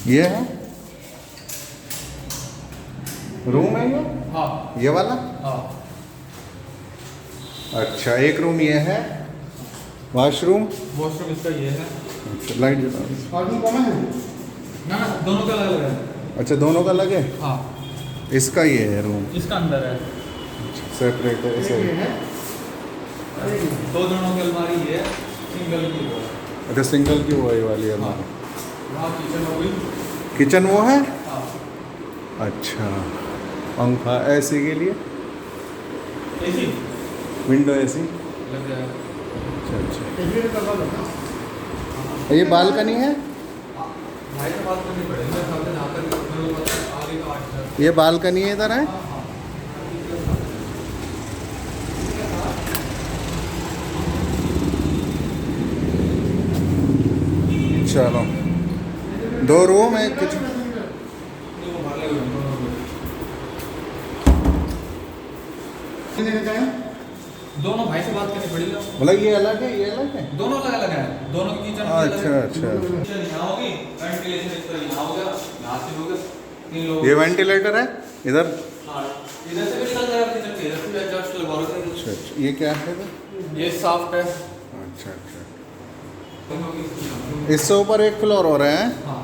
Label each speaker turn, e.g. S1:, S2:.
S1: ये है रूम है ये?
S2: हाँ
S1: ये वाला?
S2: हाँ।
S1: अच्छा, एक रूम ये है, वॉशरूम।
S2: वॉशरूम इसका ये है।
S1: अच्छा, लाइट जला।
S2: बाथरूम कॉमन है ना? ना, दोनों का अलग है।
S1: अच्छा, दोनों का अलग है।
S2: हाँ,
S1: इसका ये है रूम,
S2: इसका अंदर है।
S1: सेपरेट है ऐसे।
S2: दो दोनों की अलमारी ये है, सिंगल की वो है।
S1: अच्छा, सिंगल की वो है वाली है।
S2: हाँ, वहाँ किचन हो गई।
S1: किचन वो है।
S2: हाँ,
S1: अच्छा, पंखा एसी के लिए,
S2: एसी
S1: विंडो एसी।
S2: लग जाएगा।
S1: अच्छा अच्छा। ये बालकनी है।
S2: भाई से बात करनी पड़ेगी, मैं सामने जहाँ तक मेरे को पता है, आगे का 8
S1: ये बालकनी है, इधर है।
S2: हाँ हाँ।
S1: चलो, 2 रूम है, किचन।
S2: दोनों भाई से बात करनी पड़ेगी।
S1: मतलब ये अलग है, ये अलग है।
S2: दोनों अलग अलग है, दोनों की किचन
S1: अच्छा अच्छा।
S2: किचन यहाँ होगी, वेंटिलेशन इस तरह यहाँ होगा, यहाँ से होगा। 3 लोग।
S1: ये वेंटिलेटर है इधर।
S2: हाँ, इधर से भी निकल जाएगा किचन के, इधर से भी एडजस्ट लगवा लो।
S1: अच्छा अच्छा, ये क्या है इधर?
S2: ये सॉफ्ट है।
S1: अच्छा अच्छा। इससे ऊपर एक फ्लोर हो रहा है।
S2: हाँ।